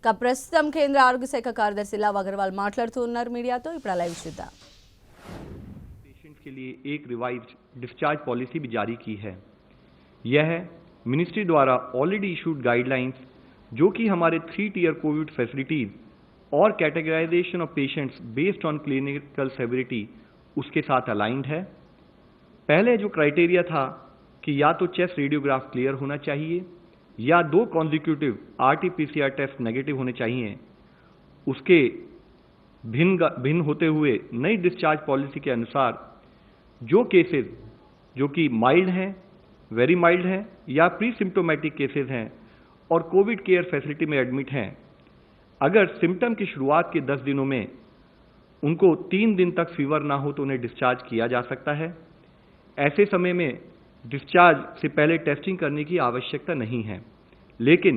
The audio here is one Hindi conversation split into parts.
ప్రస్తుతం కేంద్ర ఆరోగ్య శాఖ కార్యదర్శి లవ్ అగర్వాల్ మాట్లాడుతూ ఉన్నారు మీడియాతో. ఇప్పుడు లైవ్ చూద్దాం. पेशेंट्स के लिए एक रिवाइज्ड डिस्चार्ज पॉलिसी भी जारी की है। यह मिनिस्ट्री द्वारा ऑलरेडी इशूड गाइडलाइंस जो कि हमारे 3 टियर कोविड फैसिलिटीज और categorisation of patients based on clinical severity उसके साथ अलाइंड है। पहले जो क्राइटेरिया था कि या तो चेस्ट रेडियोग्राफ क्लियर होना चाहिए या 2 कॉन्जिक्यूटिव RT-PCR टेस्ट नेगेटिव होने चाहिए, उसके भिन्न होते हुए नई डिस्चार्ज पॉलिसी के अनुसार जो केसेस जो कि माइल्ड हैं, वेरी माइल्ड हैं या प्री सिम्टोमेटिक केसेस हैं और कोविड केयर फैसिलिटी में एडमिट हैं, अगर सिम्टम की शुरुआत के 10 दिनों में उनको 3 दिन तक फीवर ना हो तो उन्हें डिस्चार्ज किया जा सकता है। ऐसे समय में डिस्चार्ज से पहले टेस्टिंग करने की आवश्यकता नहीं है, लेकिन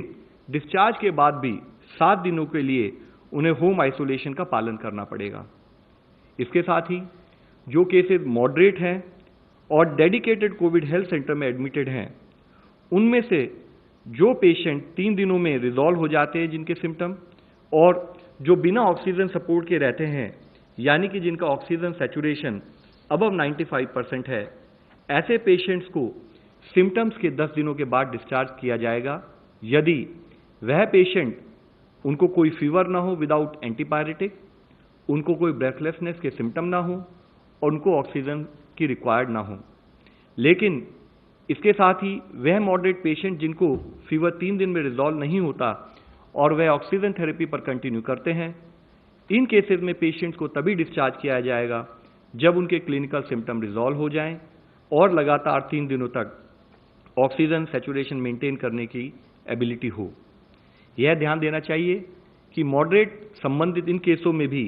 डिस्चार्ज के बाद भी 7 दिनों के लिए उन्हें होम आइसोलेशन का पालन करना पड़ेगा। इसके साथ ही जो केसेस मॉडरेट हैं और डेडिकेटेड कोविड हेल्थ सेंटर में एडमिटेड हैं, उनमें से जो पेशेंट 3 दिनों में रिजॉल्व हो जाते हैं जिनके सिम्टम, और जो बिना ऑक्सीजन सपोर्ट के रहते हैं यानी कि जिनका ऑक्सीजन सैचुरेशन अबव 95% है, ऐसे पेशेंट्स को सिम्टम्स के 10 दिनों के बाद डिस्चार्ज किया जाएगा यदि वह पेशेंट उनको कोई फीवर ना हो विदाउट एंटीपायरेटिक, उनको कोई ब्रेथलेसनेस के सिम्टम ना हो और उनको ऑक्सीजन की रिक्वायर्ड ना हो। लेकिन इसके साथ ही वह मॉडरेट पेशेंट जिनको फीवर 3 दिन में रिजॉल्व नहीं होता और वह ऑक्सीजन थेरेपी पर कंटिन्यू करते हैं, इन केसेस में पेशेंट्स को तभी डिस्चार्ज किया जाएगा जब उनके क्लिनिकल सिम्टम रिजॉल्व हो जाएं और लगातार 3 दिनों तक ऑक्सीजन सैचुरेशन मेंटेन करने की एबिलिटी हो। यह ध्यान देना चाहिए कि मॉडरेट संबंधित इन केसों में भी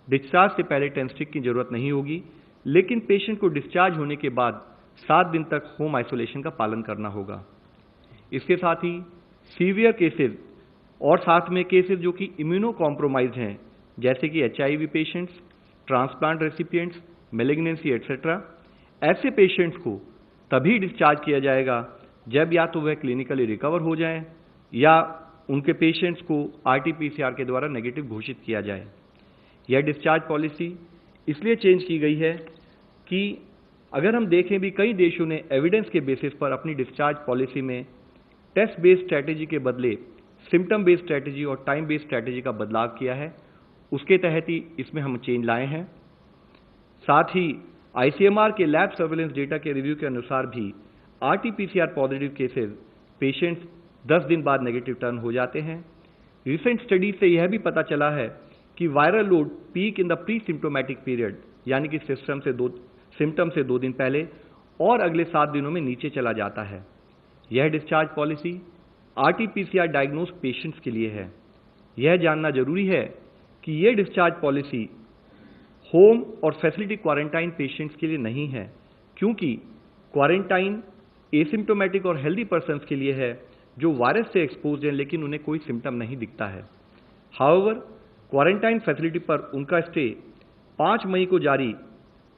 डिस्चार्ज से पहले टेस्टिंग की जरूरत नहीं होगी, लेकिन पेशेंट को डिस्चार्ज होने के बाद 7 दिन तक होम आइसोलेशन का पालन करना होगा। इसके साथ ही सीवियर केसेस और साथ में केसेस जो कि इम्यूनो कॉम्प्रोमाइज्ड हैं जैसे कि HIV patients, transplant recipients, malignancy etcetera, ऐसे पेशेंट्स को तभी डिस्चार्ज किया जाएगा जब या तो वह क्लिनिकली रिकवर हो जाएं या उनके पेशेंट्स को RT-PCR के द्वारा नेगेटिव घोषित किया जाए। यह डिस्चार्ज पॉलिसी इसलिए चेंज की गई है कि अगर हम देखें भी कई देशों ने एविडेंस के बेसिस पर अपनी डिस्चार्ज पॉलिसी में टेस्ट बेस्ड स्ट्रैटेजी के बदले सिम्टम बेस्ड स्ट्रैटेजी और टाइम बेस्ड स्ट्रैटेजी का बदलाव किया है, उसके तहत ही इसमें हम चेंज लाए हैं। साथ ही ICMR के लैब सर्वेलेंस डेटा के रिव्यू के अनुसार भी RT-PCR पॉजिटिव केसेस पेशेंट्स 10 दिन बाद नेगेटिव टर्न हो जाते हैं। रिसेंट स्टडी से यह भी पता चला है कि viral load peak in the pre symptomatic period यानी कि सिम्टम से 2 दिन पहले और अगले 7 दिनों में नीचे चला जाता है। यह discharge policy RT-PCR diagnose patients के लिए है। यह जानना जरूरी है कि यह डिस्चार्ज पॉलिसी होम और फैसिलिटी क्वारंटाइन पेशेंट्स के लिए नहीं है, क्योंकि क्वारंटाइन एसिम्टोमेटिक और हेल्दी पर्सन्स के लिए है जो वायरस से एक्सपोज हैं लेकिन उन्हें कोई सिम्टम नहीं दिखता है। हाउएवर क्वारंटाइन फैसिलिटी पर उनका स्टे 5 मई को जारी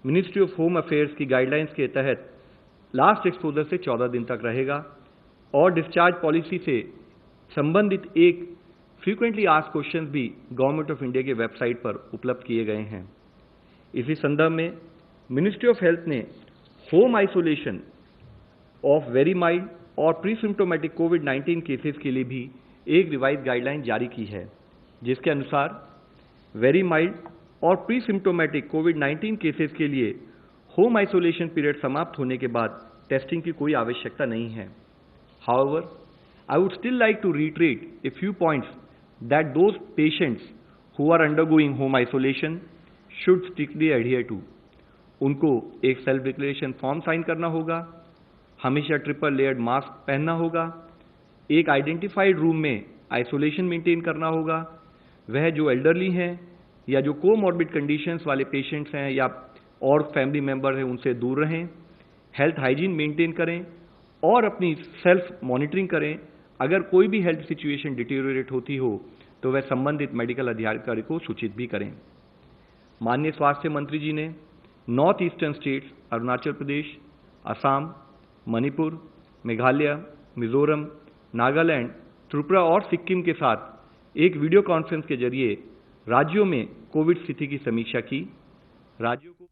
मिनिस्ट्री ऑफ होम अफेयर्स की गाइडलाइंस के तहत लास्ट एक्सपोजर से 14 दिन तक रहेगा और डिस्चार्ज पॉलिसी से संबंधित एक फ्रीक्वेंटली आस्क्ड क्वेश्चन भी गवर्नमेंट ऑफ इंडिया के वेबसाइट पर उपलब्ध किए गए हैं। इसी संदर्भ में मिनिस्ट्री ऑफ हेल्थ ने home isolation of very mild और प्री सिम्टोमेटिक कोविड-19 केसेस के लिए भी एक रिवाइज गाइडलाइन जारी की है, जिसके अनुसार वेरी माइल्ड और प्री सिम्टोमेटिक कोविड-19 केसेस के लिए होम आइसोलेशन पीरियड समाप्त होने के बाद टेस्टिंग की कोई आवश्यकता नहीं है। However, I would still like to reiterate a few points that those patients who are undergoing home isolation should strictly adhere to. उनको एक सेल्फ डिक्लेरेशन फॉर्म साइन करना होगा, हमेशा ट्रिपल लेयर्ड मास्क पहनना होगा, एक आइडेंटिफाइड रूम में आइसोलेशन मेंटेन करना होगा, वह जो एल्डरली हैं या जो कोमॉर्बिड कंडीशंस वाले पेशेंट्स हैं या और फैमिली मेंबर हैं उनसे दूर रहें, हेल्थ हाइजीन मेंटेन करें और अपनी सेल्फ मॉनिटरिंग करें। अगर कोई भी हेल्थ सिचुएशन डिटेरियोरेट होती हो तो वह संबंधित मेडिकल अधिकारी को सूचित भी करें। माननीय स्वास्थ्य मंत्री जी ने north eastern states Arunachal Pradesh, Assam, Manipur, Meghalaya, Mizoram, Nagaland, Tripura और सिक्किम के साथ एक वीडियो कॉन्फ्रेंस के जरिए राज्यों में कोविड स्थिति की समीक्षा की। राज्यों को